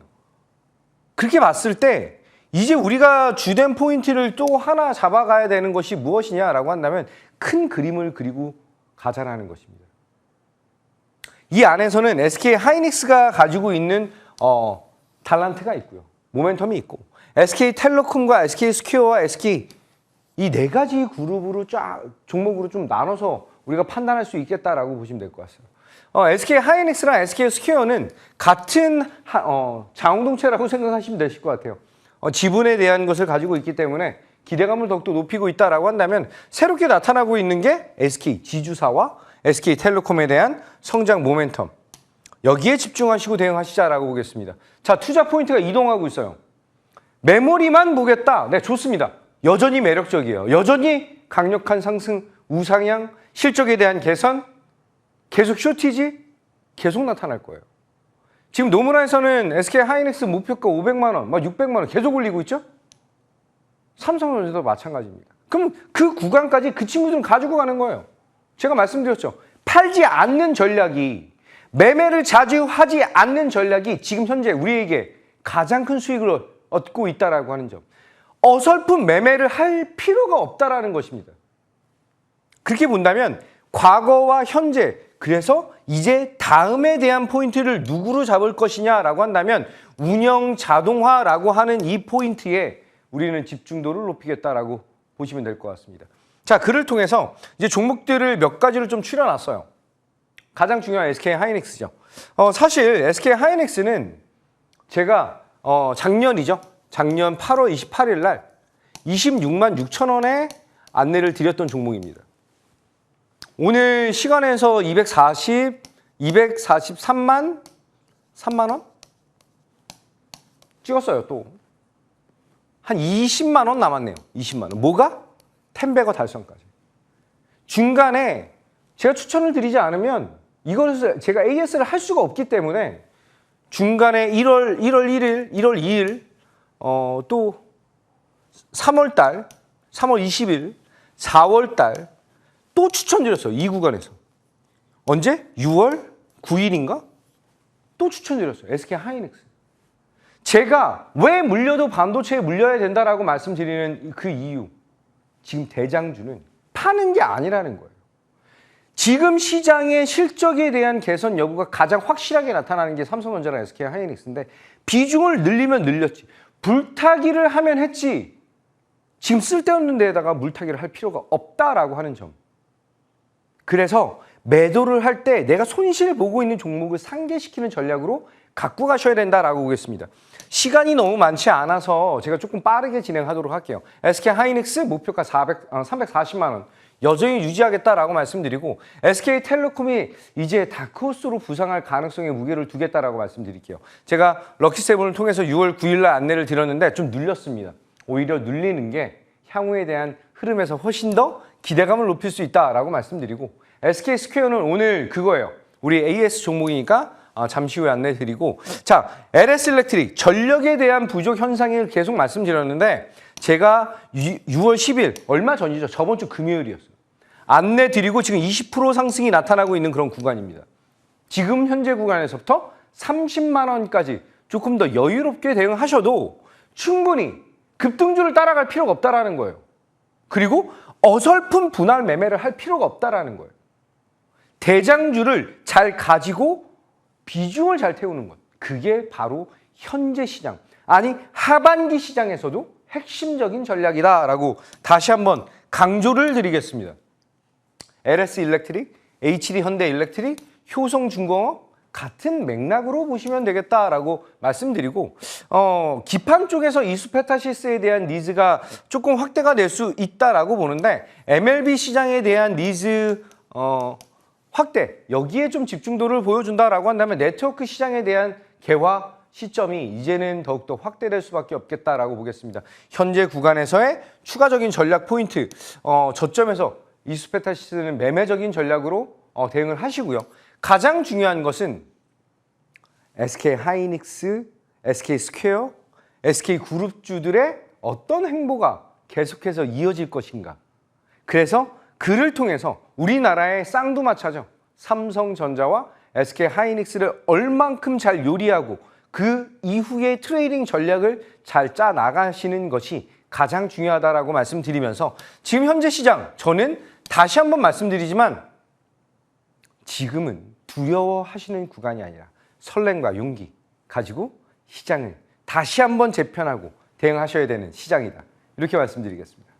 그렇게 봤을 때 이제 우리가 주된 포인트를 또 하나 잡아가야 되는 것이 무엇이냐라고 한다면 큰 그림을 그리고 가자라는 것입니다. 이 안에서는 SK 하이닉스가 가지고 있는 달란트가 있고요. 모멘텀이 있고 SK텔레콤과 SK스퀘어와 SK 이 네 가지 그룹으로 쫙 종목으로 좀 나눠서 우리가 판단할 수 있겠다라고 보시면 될 것 같아요. SK 하이닉스랑 SK 스퀘어는 같은 자웅동체라고 생각하시면 되실 것 같아요. 지분에 대한 것을 가지고 있기 때문에 기대감을 더욱더 높이고 있다라고 한다면 새롭게 나타나고 있는 게 SK 지주사와 SK텔레콤에 대한 성장 모멘텀. 여기에 집중하시고 대응하시자라고 보겠습니다. 자, 투자 포인트가 이동하고 있어요. 메모리만 보겠다. 네, 좋습니다. 여전히 매력적이에요. 여전히 강력한 상승, 우상향, 실적에 대한 개선, 계속 쇼티지 계속 나타날 거예요. 지금 노무라에서는 SK 하이닉스 목표가 500만 원, 막 600만 원 계속 올리고 있죠? 삼성전자도 마찬가지입니다. 그럼 그 구간까지 그 친구들은 가지고 가는 거예요. 제가 말씀드렸죠. 팔지 않는 전략이, 매매를 자주 하지 않는 전략이 지금 현재 우리에게 가장 큰 수익을 얻고 있다라고 하는 점. 어설픈 매매를 할 필요가 없다라는 것입니다. 그렇게 본다면 과거와 현재, 그래서 이제 다음에 대한 포인트를 누구로 잡을 것이냐라고 한다면 운영 자동화라고 하는 이 포인트에 우리는 집중도를 높이겠다라고 보시면 될 것 같습니다. 자, 그를 통해서 이제 종목들을 몇 가지를 좀 추려놨어요. 가장 중요한 SK 하이닉스죠. 사실 SK 하이닉스는 제가 작년이죠. 작년 8월 28일 날 26만 6천 원에 안내를 드렸던 종목입니다. 오늘 시간에서 243만 3만 원 찍었어요. 또 한 20만 원 남았네요. 20만 원. 뭐가? 10배거 달성까지. 중간에 제가 추천을 드리지 않으면 이것을 제가 AS를 할 수가 없기 때문에 중간에 1월 1일, 1월 2일, 또 3월 달, 3월 20일, 4월 달 또 추천드렸어요. 이 구간에서. 언제? 6월 9일인가? 또 추천드렸어요. SK 하이닉스. 제가 왜 물려도 반도체에 물려야 된다라고 말씀드리는 그 이유. 지금 대장주는 파는 게 아니라는 거예요. 지금 시장의 실적에 대한 개선 여부가 가장 확실하게 나타나는 게 삼성전자랑 SK 하이닉스인데 비중을 늘리면 늘렸지. 불타기를 하면 했지. 지금 쓸데없는 데에다가 물타기를 할 필요가 없다라고 하는 점. 그래서 매도를 할 때 내가 손실 보고 있는 종목을 상쇄시키는 전략으로 갖고 가셔야 된다라고 보겠습니다. 시간이 너무 많지 않아서 제가 조금 빠르게 진행하도록 할게요. SK 하이닉스 목표가 340만 원 여전히 유지하겠다라고 말씀드리고 SK텔레콤이 이제 다크호스로 부상할 가능성에 무게를 두겠다라고 말씀드릴게요. 제가 럭키세븐을 통해서 6월 9일 날 안내를 드렸는데 좀 눌렸습니다. 오히려 눌리는 게 향후에 대한 흐름에서 훨씬 더 기대감을 높일 수 있다라고 말씀드리고 SK스퀘어는 오늘 그거예요. 우리 AS 종목이니까 잠시 후에 안내 드리고 자, LS일렉트릭 전력에 대한 부족 현상을 계속 말씀드렸는데 제가 6월 10일 얼마 전이죠. 저번 주 금요일이었어요. 안내 드리고 지금 20% 상승이 나타나고 있는 그런 구간입니다. 지금 현재 구간에서부터 30만 원까지 조금 더 여유롭게 대응하셔도 충분히 급등주를 따라갈 필요가 없다라는 거예요. 그리고 어설픈 분할 매매를 할 필요가 없다라는 거예요. 대장주를 잘 가지고 비중을 잘 태우는 것. 그게 바로 현재 시장, 아니 하반기 시장에서도 핵심적인 전략이다라고 다시 한번 강조를 드리겠습니다. LS일렉트릭, HD현대일렉트릭, 효성중공업 같은 맥락으로 보시면 되겠다라고 말씀드리고 기판 쪽에서 이수페타시스에 대한 니즈가 조금 확대가 될 수 있다라고 보는데 MLB 시장에 대한 니즈 확대 여기에 좀 집중도를 보여준다라고 한다면 네트워크 시장에 대한 개화 시점이 이제는 더욱더 확대될 수밖에 없겠다라고 보겠습니다. 현재 구간에서의 추가적인 전략 포인트 저점에서 이수페타시스는 매매적인 전략으로 대응을 하시고요. 가장 중요한 것은 SK 하이닉스, SK 스퀘어, SK 그룹주들의 어떤 행보가 계속해서 이어질 것인가. 그래서 그를 통해서 우리나라의 쌍두마차죠. 삼성전자와 SK 하이닉스를 얼만큼 잘 요리하고 그 이후의 트레이딩 전략을 잘 짜 나가시는 것이 가장 중요하다라고 말씀드리면서 지금 현재 시장 저는 다시 한번 말씀드리지만 지금은 두려워하시는 구간이 아니라 설렘과 용기 가지고 시장을 다시 한번 재편하고 대응하셔야 되는 시장이다. 이렇게 말씀드리겠습니다.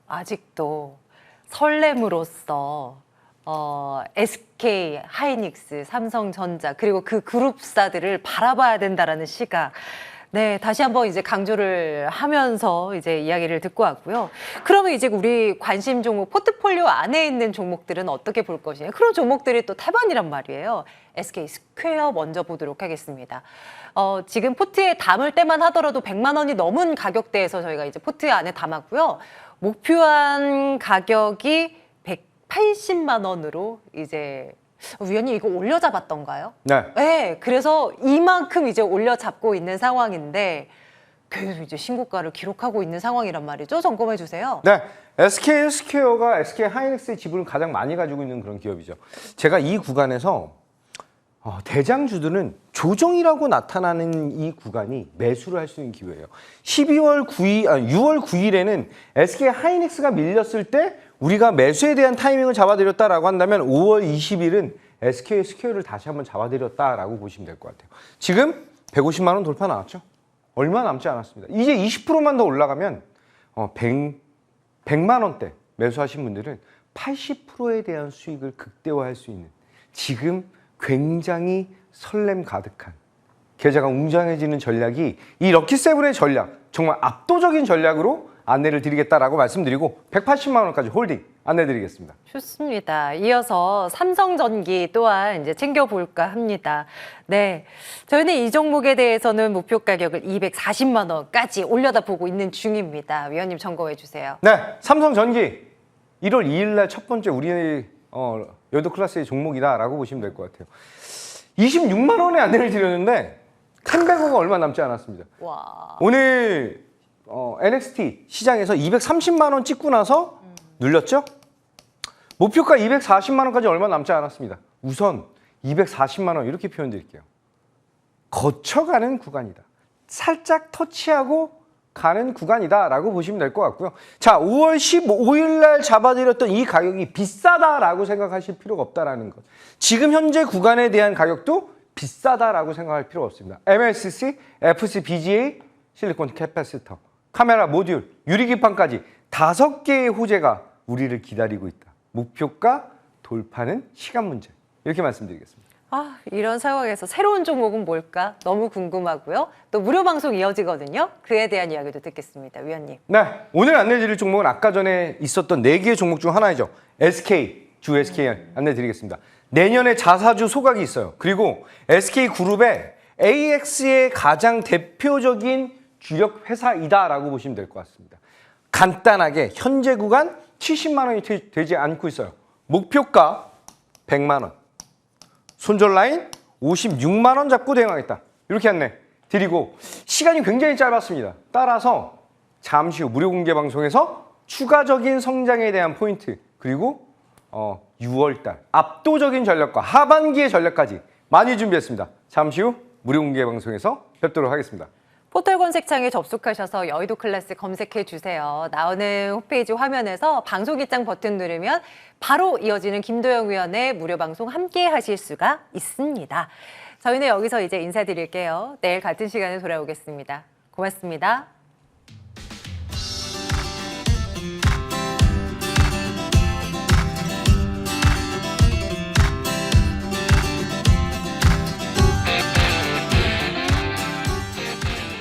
아직도 설렘으로써 SK 하이닉스, 삼성전자 그리고 그 그룹사들을 바라봐야 된다라는 시각. 네, 다시 한번 이제 강조를 하면서 이제 이야기를 듣고 왔고요. 그러면 이제 우리 관심 종목 포트폴리오 안에 있는 종목들은 어떻게 볼 것이냐? 그런 종목들이 또 태반이란 말이에요. SK 스퀘어 먼저 보도록 하겠습니다. 지금 포트에 담을 때만 하더라도 100만 원이 넘은 가격대에서 저희가 이제 포트 안에 담았고요. 목표한 가격이 180만 원으로 이제 위원님 이거 올려잡았던가요? 네. 네, 그래서 이만큼 이제 올려잡고 있는 상황인데 계속 이제 신고가를 기록하고 있는 상황이란 말이죠. 점검해 주세요. 네. SK 스퀘어가 SK 하이닉스의 지분을 가장 많이 가지고 있는 그런 기업이죠. 제가 이 구간에서 대장주들은 조정이라고 나타나는 이 구간이 매수를 할 수 있는 기회예요. 6월 9일에는 SK 하이닉스가 밀렸을 때 우리가 매수에 대한 타이밍을 잡아드렸다라고 한다면 5월 20일은 SK 스퀘어를 다시 한번 잡아드렸다라고 보시면 될 것 같아요. 지금 150만 원 돌파 나왔죠? 얼마 남지 않았습니다. 이제 20%만 더 올라가면 100만 원대 매수하신 분들은 80%에 대한 수익을 극대화할 수 있는 지금 굉장히 설렘 가득한 계좌가 웅장해지는 전략이 이 럭키세븐의 전략, 정말 압도적인 전략으로 안내를 드리겠다라고 말씀드리고 180만 원까지 홀딩 안내드리겠습니다. 좋습니다. 이어서 삼성전기 또한 이제 챙겨볼까 합니다. 네, 저희는 이 종목에 대해서는 목표 가격을 240만 원까지 올려다 보고 있는 중입니다. 위원님 점검해 주세요. 네, 삼성전기 1월 2일 날 첫 번째 우리 여의도 클래스의 종목이다라고 보시면 될 것 같아요. 26만 원에 안내를 드렸는데 1,100억은 얼마 남지 않았습니다. 와. 오늘 NXT 시장에서 230만 원 찍고 나서 눌렸죠? 목표가 240만 원까지 얼마 남지 않았습니다. 우선 240만 원 이렇게 표현 드릴게요. 거쳐가는 구간이다. 살짝 터치하고 가는 구간이다라고 보시면 될 것 같고요. 자, 5월 15일 날 잡아드렸던 이 가격이 비싸다라고 생각하실 필요가 없다라는 것. 지금 현재 구간에 대한 가격도 비싸다라고 생각할 필요가 없습니다. MLCC, FC, BGA, 실리콘 캐파시터, 카메라 모듈, 유리기판까지 5개의 호재가 우리를 기다리고 있다. 목표가 돌파는 시간 문제. 이렇게 말씀드리겠습니다. 아, 이런 상황에서 새로운 종목은 뭘까? 너무 궁금하고요. 또 무료 방송 이어지거든요. 그에 대한 이야기도 듣겠습니다. 위원님. 네, 오늘 안내드릴 종목은 아까 전에 있었던 4개의 종목 중 하나이죠. SK, 주 SK 안내드리겠습니다. 내년에 자사주 소각이 있어요. 그리고 SK그룹의 AX의 가장 대표적인 주력 회사이다라고 보시면 될 것 같습니다. 간단하게 현재 구간 70만 원이 되지 않고 있어요. 목표가 100만 원. 손절 라인 56만 원 잡고 대응하겠다. 이렇게 안내 드리고 시간이 굉장히 짧았습니다. 따라서 잠시 후 무료 공개 방송에서 추가적인 성장에 대한 포인트 그리고 6월달 압도적인 전략과 하반기의 전략까지 많이 준비했습니다. 잠시 후 무료 공개 방송에서 뵙도록 하겠습니다. 포털 검색창에 접속하셔서 여의도 클래스 검색해 주세요. 나오는 홈페이지 화면에서 방송 입장 버튼 누르면 바로 이어지는 김도영 위원의 무료 방송 함께 하실 수가 있습니다. 저희는 여기서 이제 인사드릴게요. 내일 같은 시간에 돌아오겠습니다. 고맙습니다.